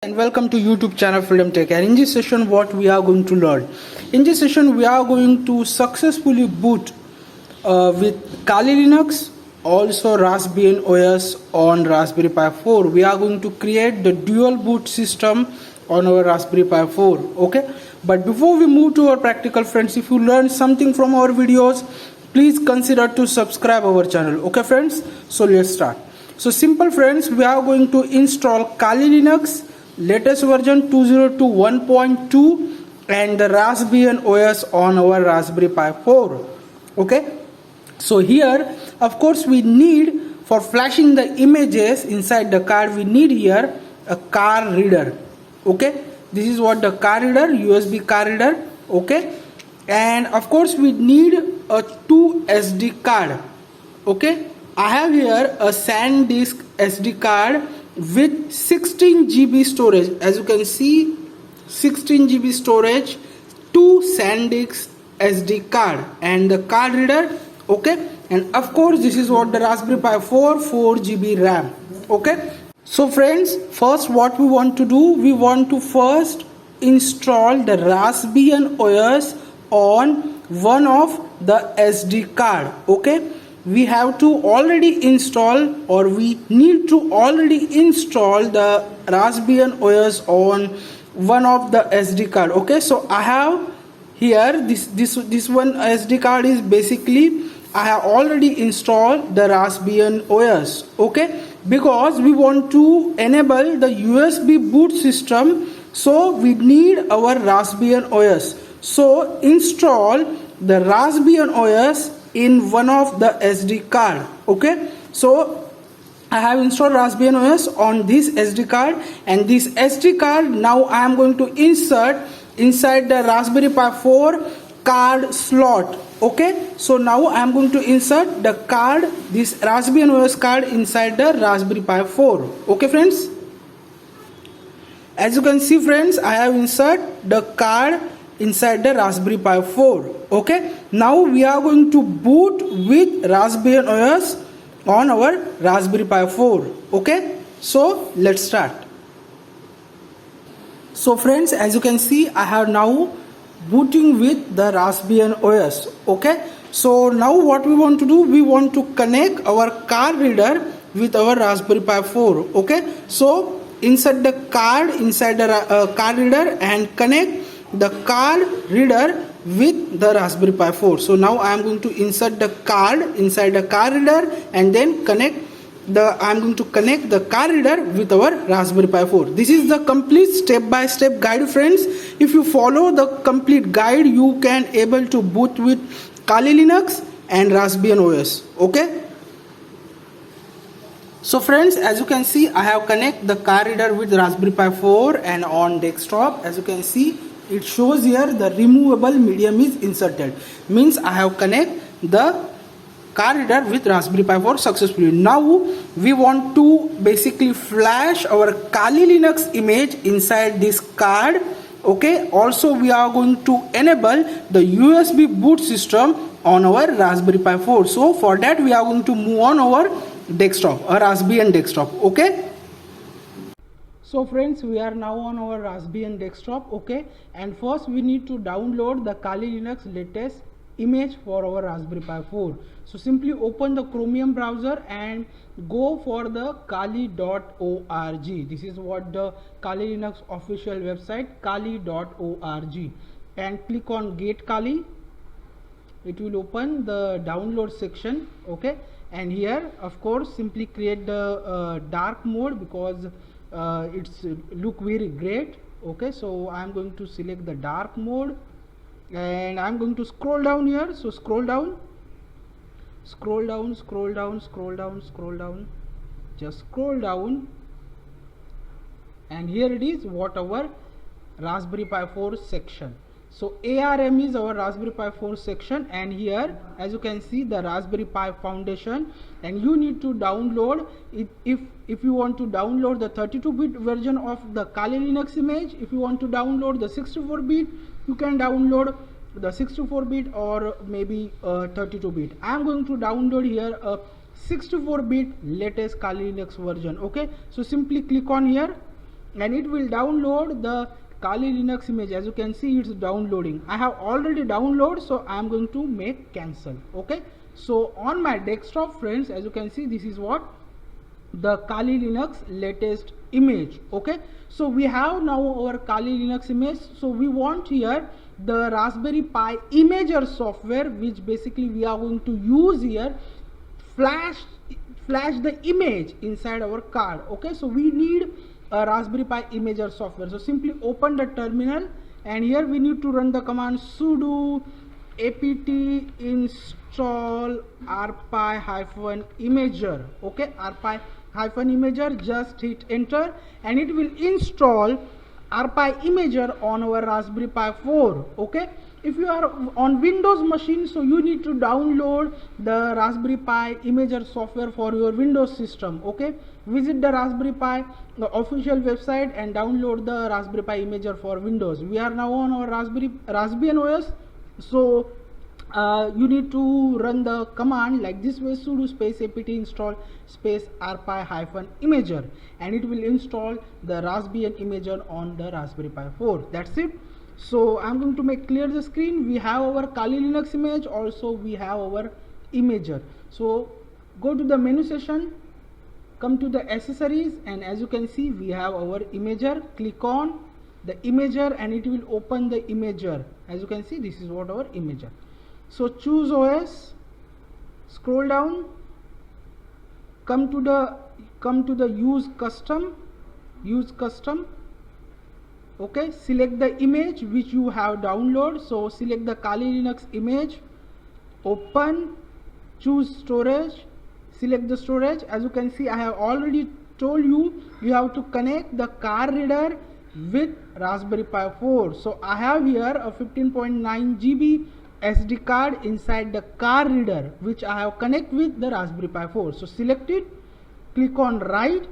And welcome to YouTube channel Freedom Tech. And in this session what we are going to learn, in this session we are going to successfully boot with Kali Linux, also Raspbian OS on Raspberry Pi 4. We are going to create the dual boot system on our Raspberry Pi 4. Okay, but before we move to our practical, friends, if you learned something from our videos, please consider to subscribe our channel. Okay friends, so let's start. So simple friends, we are going to install Kali Linux latest version 2021.2 and the Raspbian OS on our Raspberry Pi 4. Okay, so here of course we need, for flashing the images inside the card, we need here a card reader. Okay, this is what the card reader, USB card reader. Okay, and of course we need a 2 SD card. Okay, I have here a SanDisk SD card with 16 GB storage. As you can see, 16 GB storage, 2 SanDisk SD card and the card reader. Okay, and of course this is what the Raspberry Pi 4 GB RAM. Okay, so friends, first what we want to do, we want to first install the Raspbian OS on one of the SD card. Okay, we have to already install, or we need to already install the Raspbian OS on one of the SD card. Okay, so I have here this one SD card is basically, I have already installed the Raspbian OS. Okay, because we want to enable the USB boot system, so we need our Raspbian OS. So install the Raspbian OS in one of the SD card. Okay, so I have installed Raspbian OS on this SD card, and this SD card now I am going to insert inside the Raspberry Pi 4 card slot. Okay, so now I am going to insert the card, this Raspbian OS card, inside the Raspberry Pi 4. Okay friends, as you can see friends, I have inserted the card inside the Raspberry Pi 4. Okay, now we are going to boot with Raspbian OS on our Raspberry Pi 4. Okay, so let's start. So friends, as you can see, I have now booting with the Raspbian OS. Okay, so now what we want to do, we want to connect our card reader with our Raspberry Pi 4. Okay, so insert the card inside the card reader and connect the card reader with the Raspberry Pi 4. So now I am going to insert the card inside the card reader and then I am going to connect the card reader with our Raspberry Pi 4. This is the complete step-by-step guide friends. If you follow the complete guide, you can able to boot with Kali Linux and Raspbian OS. Okay, so friends, as you can see, I have connect the card reader with Raspberry Pi 4, and on desktop, as you can see, it shows here the removable medium is inserted, means I have connect the card reader with Raspberry Pi 4 successfully. Now we want to basically flash our Kali Linux image inside this card. Okay, also we are going to enable the USB boot system on our Raspberry Pi 4. So for that we are going to move on our desktop, a Raspbian desktop. Okay, so friends, we are now on our Raspbian desktop. Okay, and first we need to download the Kali Linux latest image for our Raspberry Pi 4. So simply open the Chromium browser and go for the kali.org. This is what the Kali Linux official website, kali.org, and click on Get Kali. It will open the download section. Okay, and here of course simply create the dark mode, because it's look very great. Okay, so I am going to select the dark mode and I am going to scroll down here. So scroll down, scroll down, scroll down, scroll down, scroll down, just scroll down, and here it is, what our Raspberry Pi 4 section. So ARM is our Raspberry Pi 4 section, and here as you can see the Raspberry Pi Foundation, and you need to download it. If you want to download the 32-bit version of the Kali Linux image, if you want to download the 64-bit, you can download the 64-bit or maybe 32-bit. I am going to download here a 64-bit latest Kali Linux version. Okay, so simply click on here and it will download the Kali Linux image. As you can see, it's downloading. I have already downloaded, so I am going to make cancel. Okay, so on my desktop, friends, as you can see, this is what the Kali Linux latest image. Okay, so we have now our Kali Linux image. So we want here the Raspberry Pi Imager software, which basically we are going to use here, flash the image inside our card. Okay, so we need a Raspberry Pi Imager software. So simply open the terminal, and here we need to run the command sudo apt install rpi-imager. Okay, rpi-imager, just hit enter, and it will install rpi-imager on our Raspberry Pi 4. Okay, if you are on Windows machine, so you need to download the Raspberry Pi Imager software for your Windows system. Okay, visit the Raspberry Pi official website and download the Raspberry Pi Imager for Windows. We are now on our Raspbian OS, so you need to run the command like this way: sudo space apt install space rpi-imager, and it will install the Raspbian Imager on the Raspberry Pi 4. That's it. So I'm going to make clear the screen. We have our Kali Linux image, also we have our Imager. So go to the menu session, come to the accessories, and as you can see, we have our Imager. Click on the Imager and it will open the Imager. As you can see, this is what our Imager. So choose OS, scroll down, come to the use custom. Okay, select the image which you have downloaded. So select the Kali Linux image, open, choose storage, select the storage. As you can see, I have already told you have to connect the card reader with Raspberry Pi 4. So I have here a 15.9 GB SD card inside the card reader, which I have connect with the Raspberry Pi 4. So select it, click on write,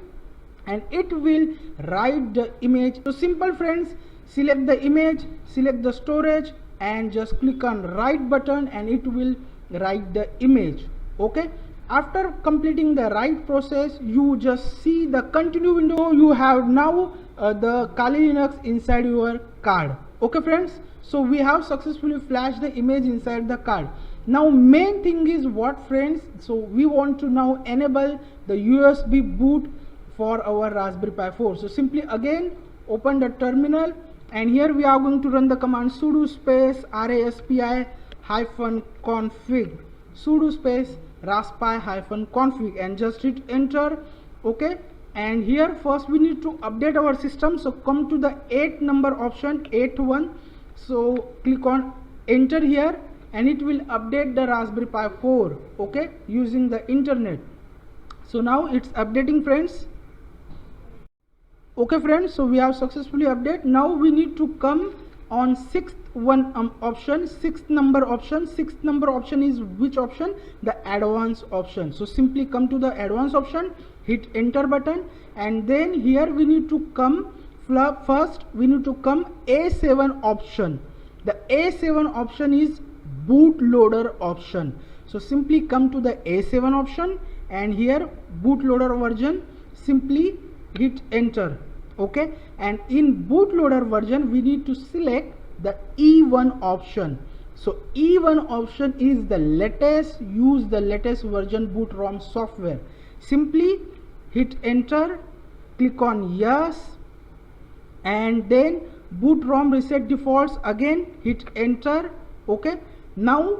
and it will write the image. So simple, friends. Select the image, select the storage, and just click on write button, and it will write the image. Okay, after completing the write process, you just see the continue window. You have now the Kali Linux inside your card. Okay, friends, so we have successfully flashed the image inside the card. Now main thing is what, friends? So we want to now enable the USB boot for our Raspberry Pi 4. So simply again open the terminal, and here we are going to run the command sudo space raspi-config, sudo space raspi-config, and just hit enter. Okay, and here first we need to update our system. So come to the 8 number option, 81. So click on enter here, and it will update the Raspberry Pi 4. Okay, using the internet. So now it's updating, friends. Okay, friends, so we have successfully updated. Now we need to come on sixth number option. Sixth number option is which option? The advanced option. So simply come to the advanced option, hit enter button, and then here we need to come first. We need to come A7 option. The A7 option is bootloader option. So simply come to the A7 option, and here bootloader version, simply hit enter. Okay, and in bootloader version we need to select the E1 option. So E1 option is the latest, use the latest version boot ROM software. Simply hit enter, click on yes, and then boot ROM reset defaults, again hit enter. Okay, now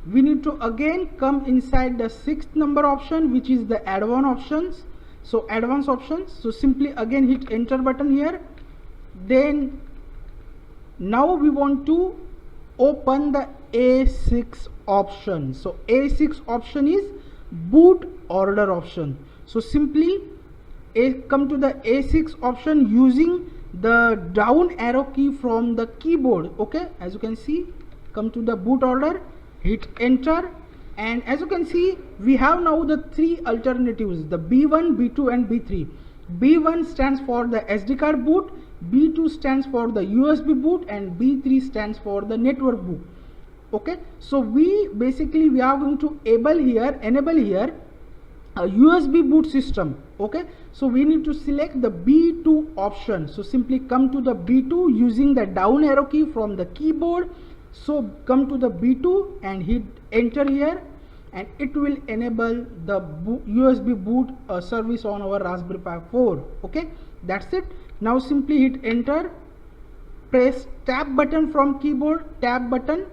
we need to again come inside the sixth number option, which is the advanced options. So advanced options, so simply again hit enter button here. Then now we want to open the A6 option. So A6 option is boot order option. So simply come to the A6 option using the down arrow key from the keyboard. Okay, as you can see, come to the boot order, hit enter, and as you can see, we have now the 3 alternatives: the B1, B2 and B3. B1 stands for the SD card boot, B2 stands for the USB boot, and B3 stands for the network boot. Okay, so we are going to enable here a USB boot system. Okay, so we need to select the B2 option. So simply come to the B2 using the down arrow key from the keyboard. So come to the B2 and hit enter here, and it will enable the USB boot service on our Raspberry Pi 4. Okay, that's it. Now simply hit enter, press tab button from keyboard, tab button,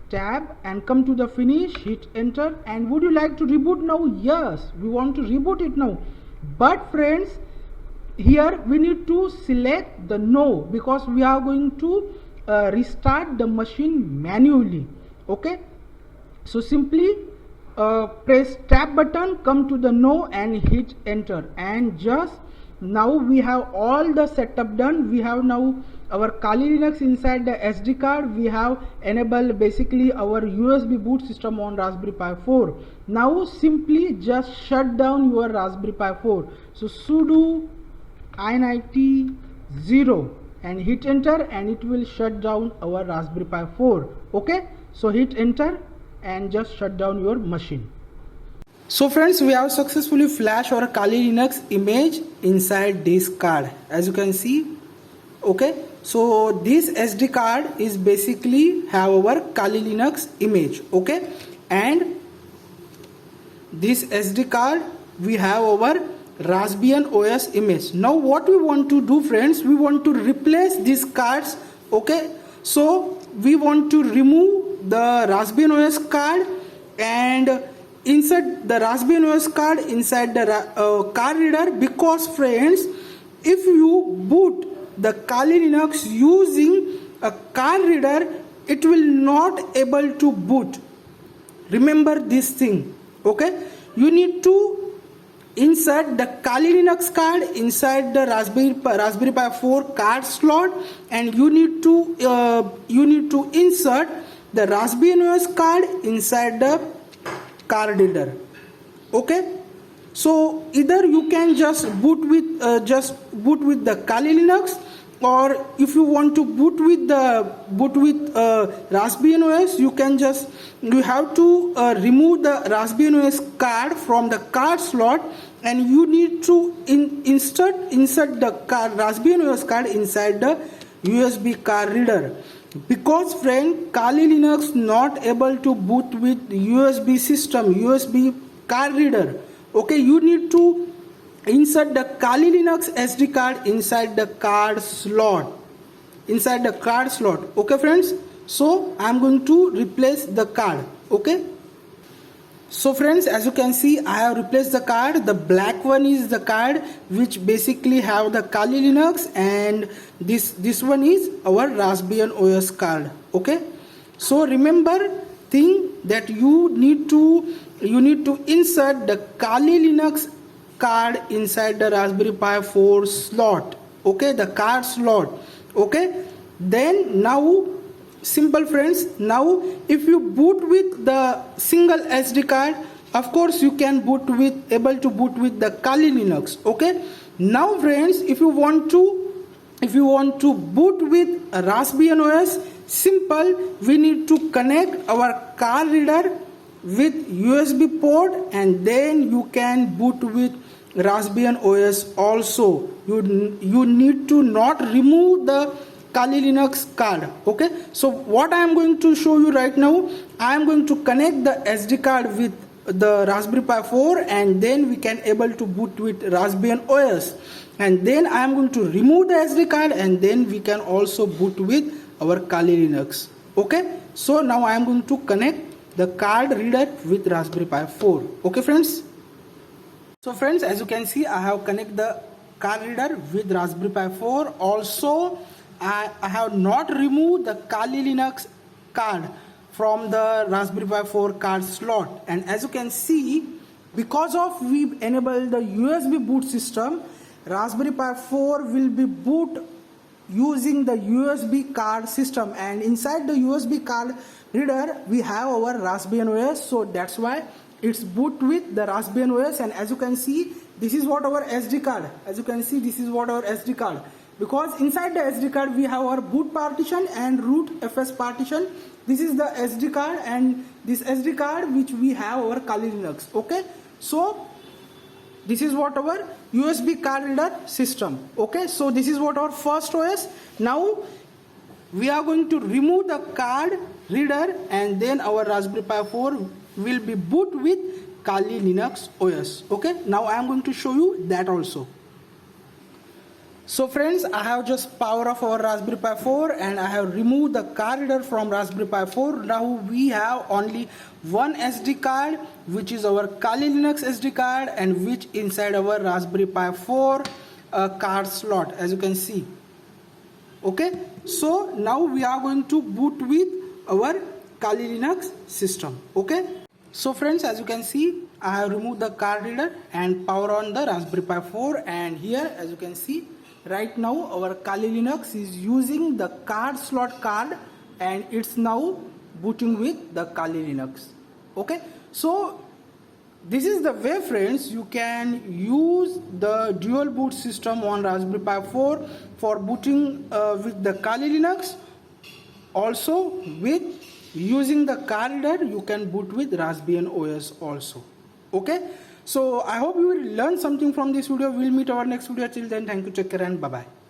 tab, and come to the finish, hit enter. And would you like to reboot now? Yes, we want to reboot it now. But friends, here we need to select the no, because we are going to restart the machine manually. Okay, so simply press tab button, come to the no and hit enter, and just now we have all the setup done. We have now our Kali Linux inside the SD card. We have enabled basically our USB boot system on Raspberry Pi 4. Now simply just shut down your Raspberry Pi 4. So sudo init 0 and hit enter, and it will shut down our Raspberry Pi 4. Okay, so hit enter and just shut down your machine. So friends, we have successfully flashed our Kali Linux image inside this card, as you can see. Okay, so this SD card is basically have our Kali Linux image. Okay, and this SD card we have our Raspbian OS image. Now what we want to do, friends, we want to replace these cards. Okay, so we want to remove the Raspbian OS card and insert the Raspbian OS card inside the card reader, because friends, if you boot the Kali Linux using a card reader, it will not able to boot. Remember this thing. Okay, you need to insert the Kali Linux card inside the Raspberry Pi 4 card slot, and you need to insert the Raspbian OS card inside the card reader. Okay, so either you can just boot with the Kali Linux, or if you want to boot with Raspbian OS, you have to remove the Raspbian OS card from the card slot, and you need to insert the Raspbian OS card inside the USB card reader. Because friend, Kali Linux not able to boot with USB system, USB card reader. Okay, you need to insert the Kali Linux SD card inside the card slot. Okay friends, so I am going to replace the card. Okay, so friends, as you can see, I have replaced the card. The black one is the card which basically have the Kali Linux, and this one is our Raspbian OS card. Okay, so remember thing that you need to insert the Kali Linux card inside the Raspberry Pi 4 slot. Okay, the card slot. Okay, then now simple friends, now if you boot with the single SD card, of course you can able to boot with the Kali Linux. Okay, now friends, if you want to boot with a Raspbian OS, simple, we need to connect our card reader with USB port, and then you can boot with Raspbian OS also. You need to not remove the Kali Linux card. Okay, so what I am going to show you right now, I am going to connect the SD card with the Raspberry Pi 4, and then we can able to boot with Raspbian OS, and then I am going to remove the SD card, and then we can also boot with our Kali Linux. Okay, so now I am going to connect the card reader with Raspberry Pi 4. Okay friends, so friends, as you can see, I have connected the card reader with Raspberry Pi 4. Also I have not removed the Kali Linux card from the Raspberry Pi 4 card slot, and as you can see, because of we enable the USB boot system, Raspberry Pi 4 will be boot using the USB card system, and inside the USB card reader we have our Raspbian OS, so that's why it's boot with the Raspbian OS. And as you can see, this is what our SD card, because inside the SD card we have our boot partition and root FS partition. This is the SD card, and this SD card which we have our Kali Linux. Okay, so this is what our USB card reader system. Okay, so this is what our first OS. Now we are going to remove the card reader, and then our Raspberry Pi 4 will be boot with Kali Linux OS. Okay, now I am going to show you that also. So friends, I have just power off our Raspberry Pi 4 and I have removed the card reader from Raspberry Pi 4. Now we have only one SD card, which is our Kali Linux SD card, and which inside our Raspberry Pi 4 card slot, as you can see. Okay, so now we are going to boot with our Kali Linux system. Okay, so friends, as you can see, I have removed the card reader and power on the Raspberry Pi 4, and here, as you can see, right now our Kali Linux is using the card slot card and it's now booting with the Kali Linux. Okay, so this is the way, friends, you can use the dual boot system on Raspberry Pi 4 for booting with the Kali Linux. Also, with using the card reader, you can boot with Raspbian OS also. Okay, so I hope you will learn something from this video. We'll meet our next video. Till then, thank you, take care, and bye bye.